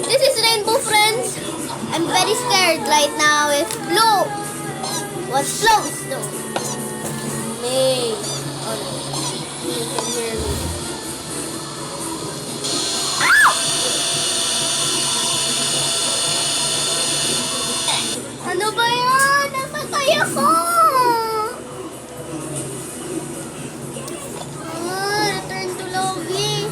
This is Rainbow Friends. I'm very scared right now if Flo was close though. May. Oh no. You can hear me. Ano ba yan? Napatay ako! Return to lobby.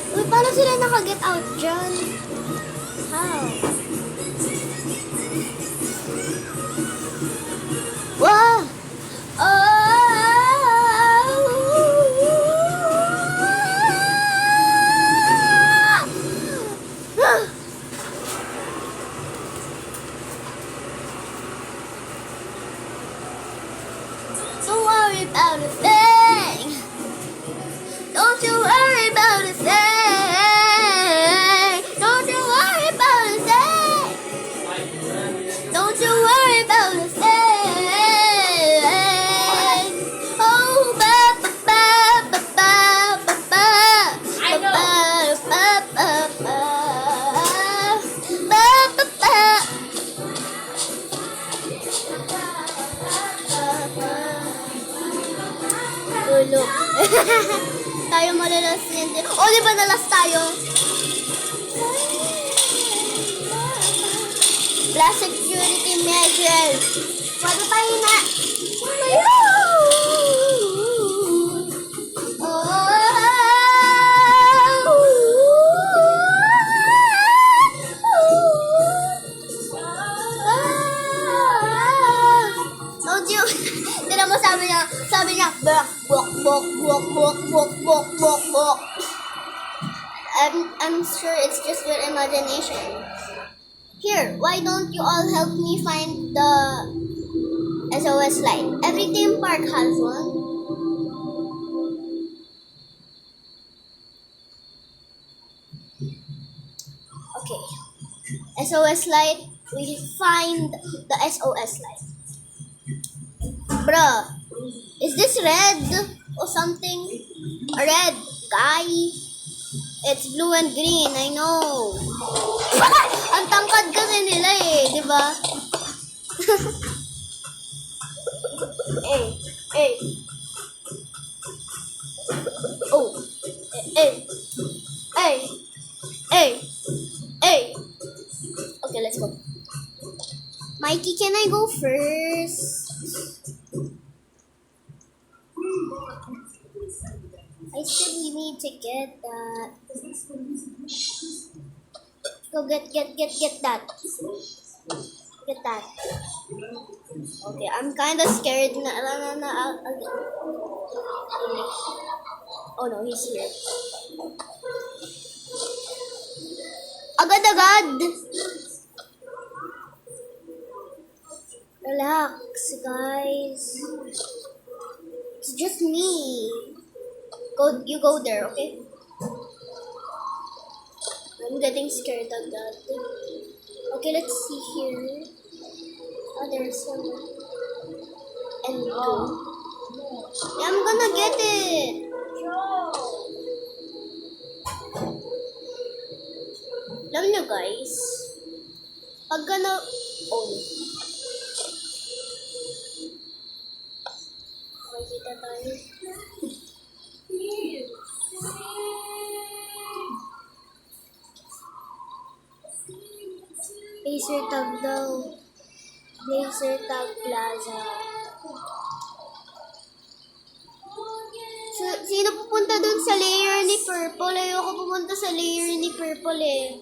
Uy, paano sila naka-get out dyan? How? Wow! Don't worry about a thing. Don't you worry about a thing. Don't you worry about a thing. Don't you worry about a thing. Oh, ba ba ba ba ba ba ba. I know. Ba ba ba ba ba ba. Tulog. Tayo malalas yan din. O, di ba nalas tayo? Plus security measures. Pwede tayo na. Don't you, tira mo sabi niya, bok, bok, bok, bok, bok, bok, bok, bok, bok. I'm sure it's just your imagination. Here, why don't you all help me find the SOS light? Every theme park has one. Okay. SOS light. We find the SOS light. Bruh, is this red or something? A red guy? It's blue and green, I know. Ang tangkad kasi nila eh, di ba? Eh. Oh. Eh. Okay, let's go. Mikey, can I go first? I said we need to get that. Go get that. Get that. Okay, I'm kind of scared. Oh no, he's here. Agad! Relax, guys. It's just me. You go there, okay? I'm getting scared of that. Okay, let's see here. Oh, there's someone. And go. Yeah, I'm gonna get it. Alam nyo, guys. Pag gana... Oh, no. Makikita tayo. Laser tag daw. Laser tag plaza. So, sino pupunta dun sa layer ni Purple? Ayoko pumunta sa layer ni Purple eh.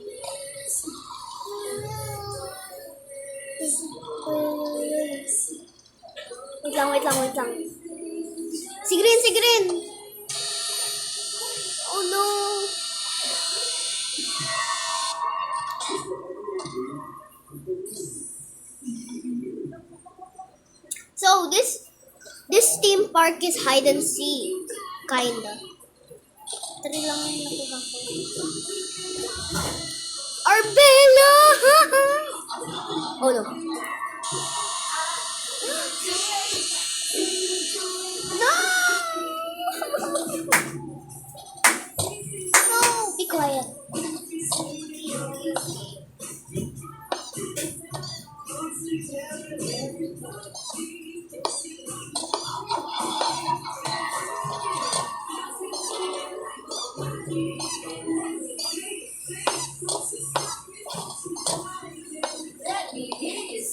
Wait lang. Si Green! Oh no! So, this theme park is hide and seek. Kinda. 3 lang yung nakuha ko. Arbella! Oh no. No! No! Be quiet.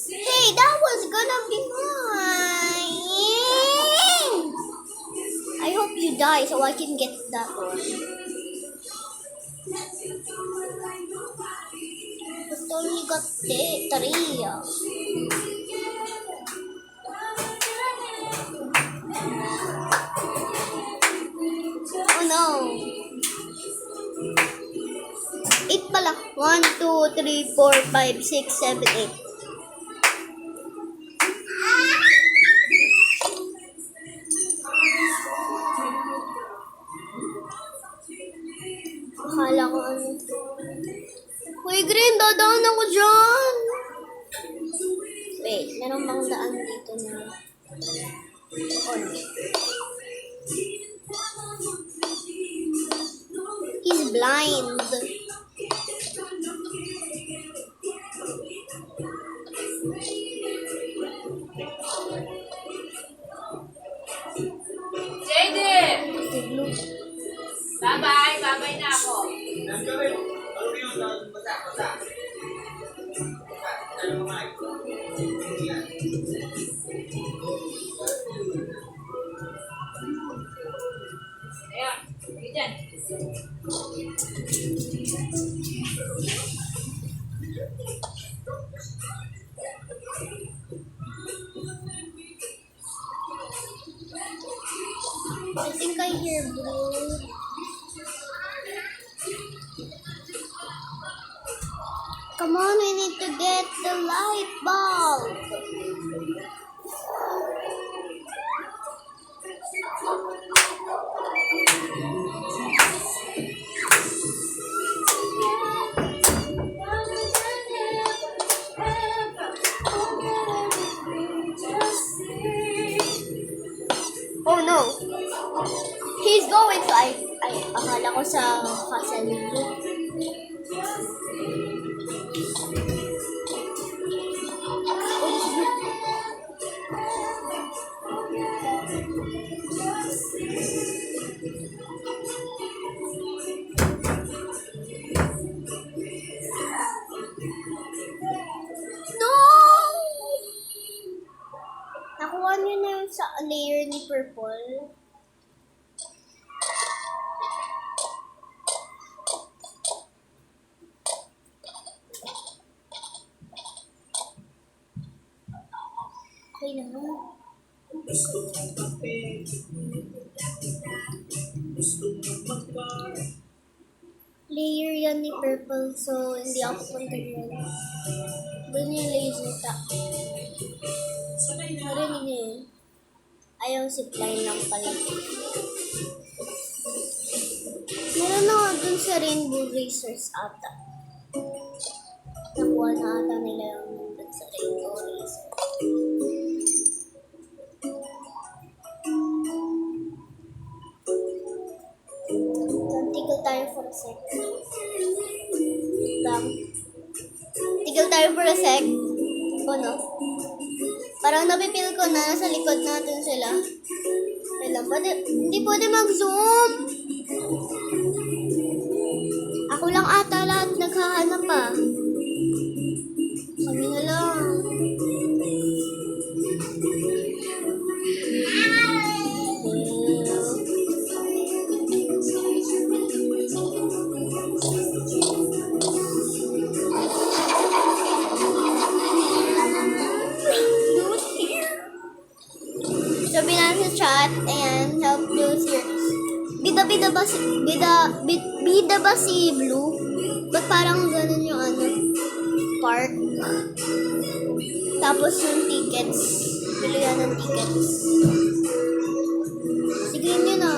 Hey, that was gonna be mine. I hope you die so I can get that one. But only got three. Oh no. 8 pala. 1, 2, 3, 4, 5, 6, 7, 8. Akala ko ano. Uy, Green, dadaan ako dyan. Wait, meron bang daan dito na? Oh no. He's blind. Jaden! Bye-bye! Bye-bye na ako. Ayan, Jaden. I think I hear blue. Come on, we need to get the light bulb. Oh no. He's going to akala ko sa castle. No! Nakuha niyo na yung sa layer ni Purple. Okay na nga. Layer yan ni Purple, so hindi ako punta yun. Doon yung laser tap. Narinig niyo yun? Ayaw zipline lang pala. Meron na nga dun sa Rainbow Racers ata. Nakuha na ata nila yung nandun sa Rainbow Racers. Tigil tayo for a sec. Tigil tayo for a sec. O no? Parang napipil ko na nasa likod natin sila. Kailan pwede? Hindi pwede mag-zoom. Ako lang ata lahat naghahanap pa. Kami na lang. Sabi natin sa chat, ayan, help Blue's here. Bida ba si Blue? Ba't parang ganun yung ano, park? Tapos yung tickets, bili yan ng tickets. Sige yun na.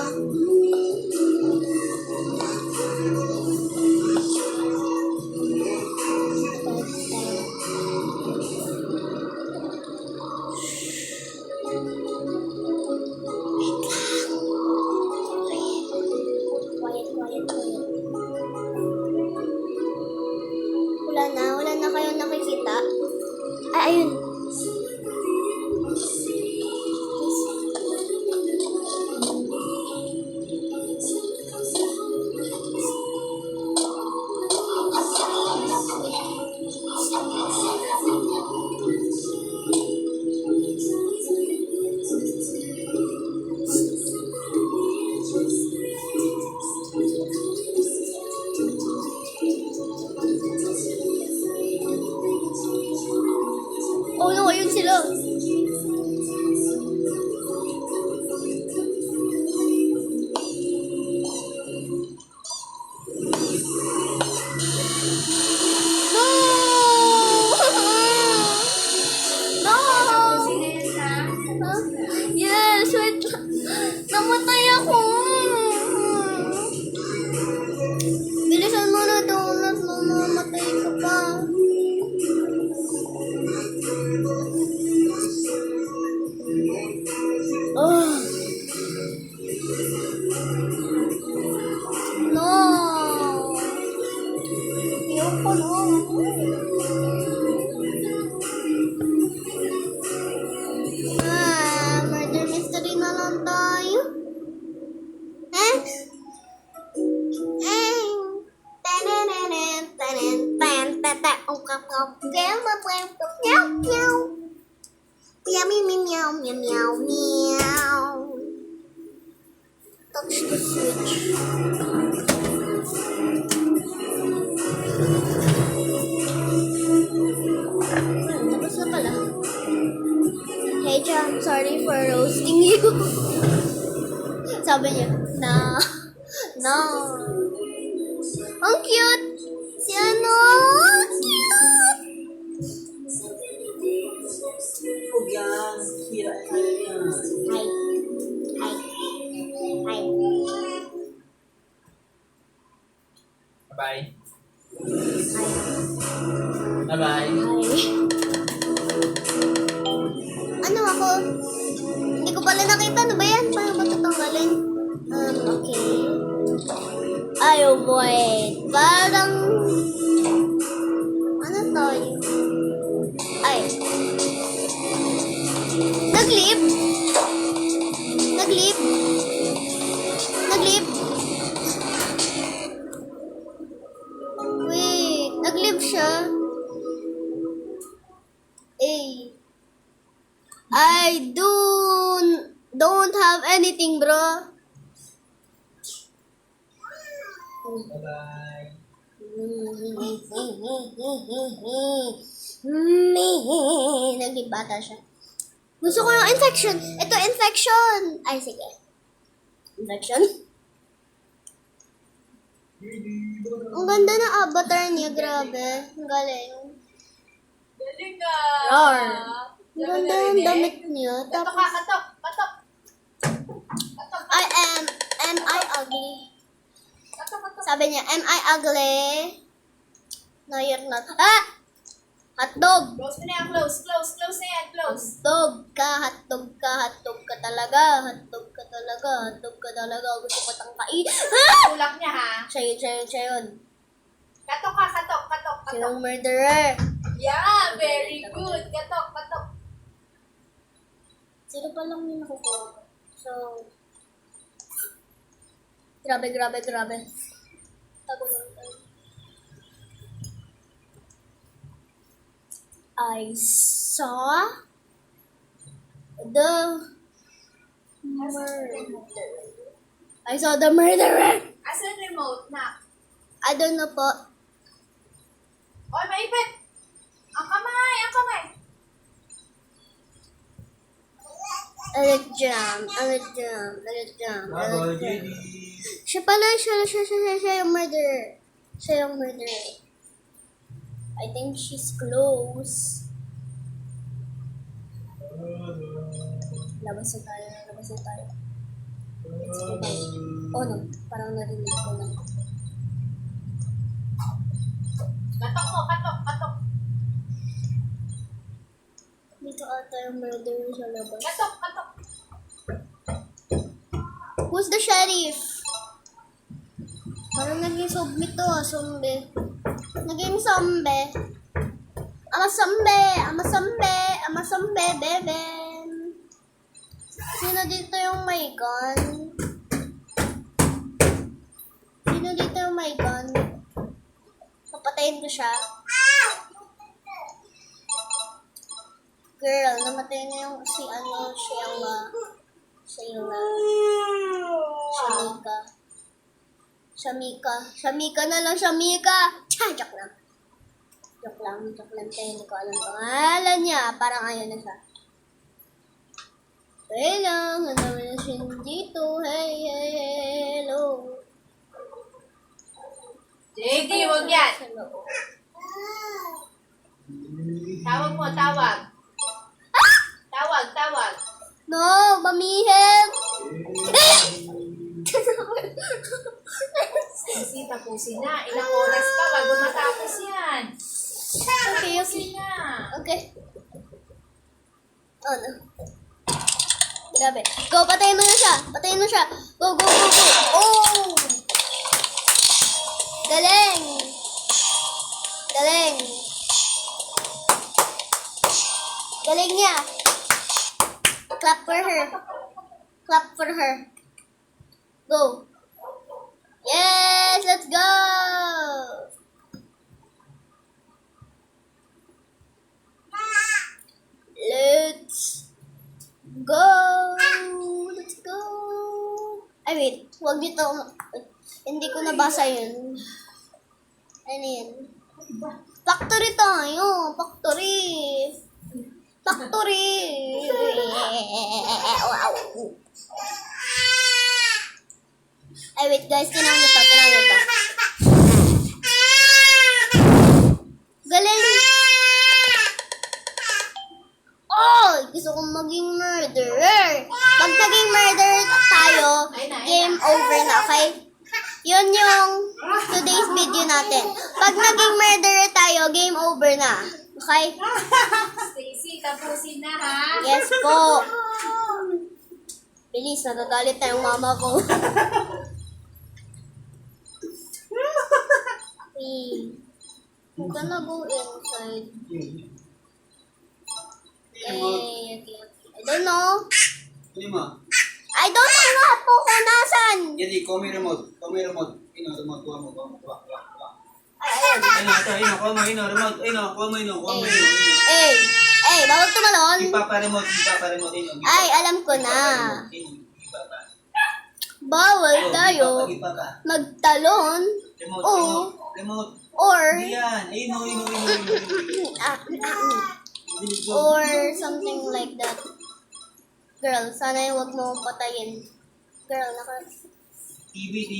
Ayun. Oh no, ayun sila. No! No! Huh? Yes, wait. Namatay ako. Bilisan mo na, donut. Mamamatay ka pa. Oh. No. Ayoko na. Murder mystery na lang tayo. Eh? Touch the switch. Tapos na pala. Hey, Jam, sorry for roasting you. Sabi niya, no. Ang cute! Si ano? Cute! Huwag yan. Hira tayo yan. Hi. Hi. Hi. Bye-bye. Hi. Bye-bye. Hi. Ano ako? Hindi ko pala nakita. Ano ba yan? Paano ba tatanggalin? Okay. Ay, oh boy. Parang... Ano tayo? Ay. Nag-leap? Nag-leap? Nag-leap? Wait. Nag-leap siya? Eh. I don't have anything, bro. Bye-bye. Nagbibata siya. Gusto ko yung infection. Ito, infection. Ay, sige. Infection. Ang ganda ng avatar niya. Grabe. Ang galing. Galing ka. Roar. Ang ganda ng damit niya. Katok Tapos, ka, katok. Katok. Katok. am I ugly? Katok, katok. Sabi niya, am I ugly? No, you're not. Ah! Hotdog! Close mo na yan, close. Close na yan, close. Hotdog ka talaga. Hotdog ka talaga. Gusto ko tangkai. Ah! Tulak niya, ha? Siya yun. Katok ka, katok. Sinong murderer? Yeah, very good. Katok. Sino pa lang yung nakukuha ko? So, grabe. Tago lang tayo. I saw the murderer. Asan yung remote na? I don't know po. Oy, maipit! Ang kamay! Alit jam. Bye-bye, JD. Siya yung murderer. I think she's close. Labas na tayo. Let's go tayo. Oh no, parang narinig ko na. Katok. Dito ata yung murderer sa labas. Katok. Who's the sheriff? Parang naging zombie to, zombie. Naging zombie. Amasambe, bebe. Sino dito yung may gun? Sino dito yung may gun? Papatayin ko siya. Girl, namatay na yung si Sheila. Shamika na lang, Shamika. Joke lang. Joke lang, tayo. Hindi ko alam pangalan niya. Parang ayaw na siya. Hey lang, ang dami na siya dito. Hey, hello. JD, huwag yan. Hello. Tawag mo, tawag. Tawag. No, mamihip. Stacy, tapusin na. Ilang oras pa bago matapos yan. Okay. Tapusin na. Okay. Oh, no. Grabe. Go, patayin mo na siya. Go. Oh! Galing. Galing niya. Clap for her. Go. Yes, let's go. Let's go. Ay, wait. Huwag dito. Hindi ko nabasa yun. Ano yun? Factory tayo. Factory. Wow. Ay, wait guys. Tinaw nyo to. Galing. Oh! Gusto kong maging murderer. Pag naging murderer tayo, game over na, okay? Yun yung today's video natin. Pag naging murderer tayo, game over na. Okay? Stacy, tapusin na ha. Yes po. Bilis, natagalit na yung mama ko. Okay. I'm gonna go inside. Okay. I don't know. Ano mo? I don't know nga po kung nasan. Jadi, kuha mo yung remote. Remote, kuha mo. Ayan. Kuha mo yung remote. Bawal tumalon. Ipapa-remote. Ay, alam ko na. Bawal tayo magtalon. Remote. Or Yan. or something like that. Girl, sana huwag mo patayin. Girl, TV.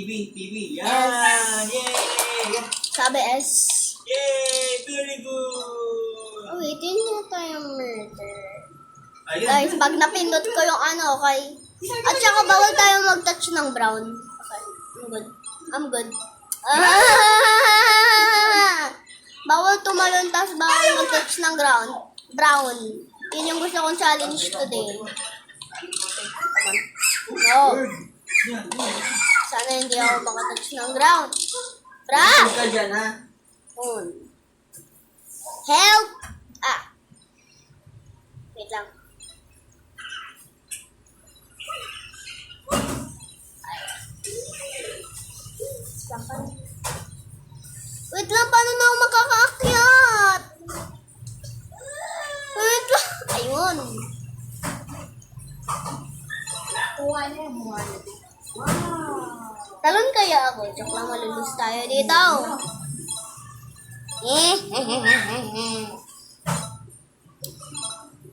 Yan. Yay! sabi S. Yay! Very good! Oh, wait, hindi na tayo murder. Ayun. Guys, pag napindot ko yung okay? At saka bawal tayo mag-touch ng brown. Okay, I'm good. Bawal tumalon, tas bawal mag-touch ng brown. Yun yung gusto kong challenge today. No. Sana hindi ako makatouch ng ground. Bra! Ka dyan, ha? Help! Wait lang. Wait lang, paano na ako makakaakyat? Wait lang. Ayun. Kuha na yung mga. Talon kaya ako. Joke lang, malulus tayo dito.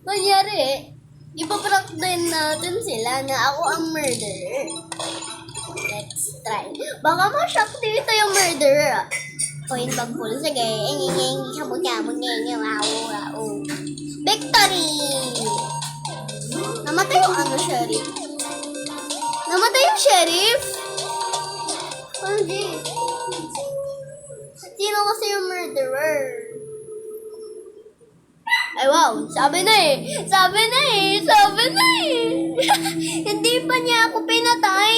Nangyari, ipaprank din natin sila na ako ang murderer. Let's try. Baka ma-shock dito yung murderer. Coin bag full. Sige. Wow. Victory! Namatay yung sheriff. Hindi. Sino kasi yung murderer? Ay wow, sabi na eh. Hindi pa niya ako pinatay.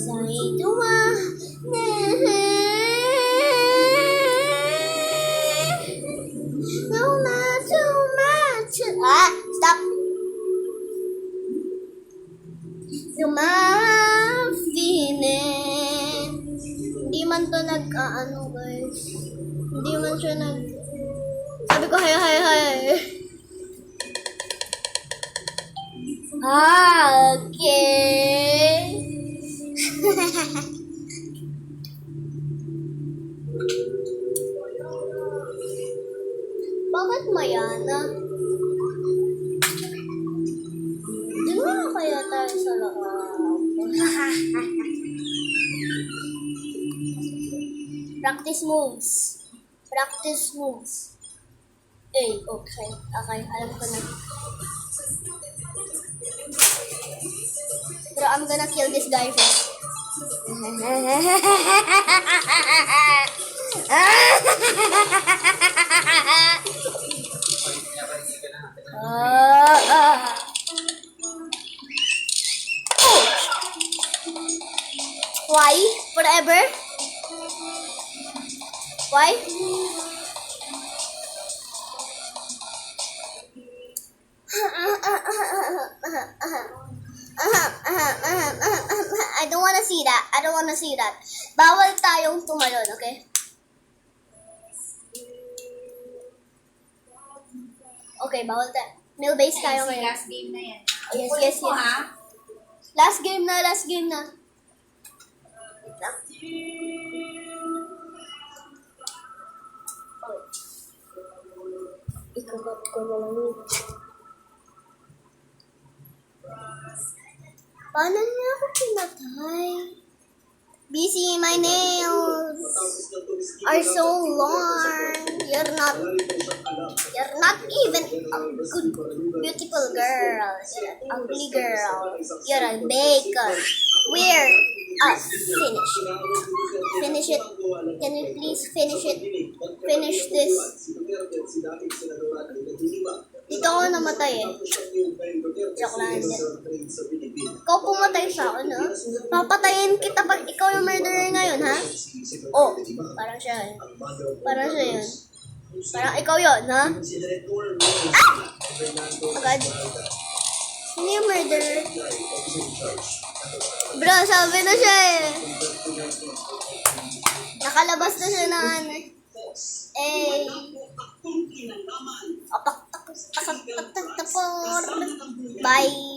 Sa ito man to ano guys. Hindi man siya Sabi ko, hi. Okay. Bakit Mayana? Di ba na kaya tayo sa loob? Practice moves. Okay, alam ko na. Pero I'm gonna kill this guy first. Why? Forever? Why? I don't wanna see that. Bawal tayong tumalon, okay? Okay, bawal tayo. Mill base tayo Kasi ngayon. last game na yan. Yes. Mo, ha? Last game na. Wait lang. Ikabat ko na lang yun. Paano niya ako pinatay? Busy, my nails are so long. You're not even a good, beautiful girl. You're an ugly girl. You're a bacon. We're finish. Finish it. Can you please finish it? Finish this. Dito ako namatay eh. Joke lang din. Ikaw pumatay sa akin, ha? Papatayin kita pag ikaw yung murderer ngayon, ha? Oh, parang siya yun. Parang ikaw yun, ha? Agad. Sino yung murderer? Bro, sabi na siya eh. Nakalabas na siya ng ano. Bye.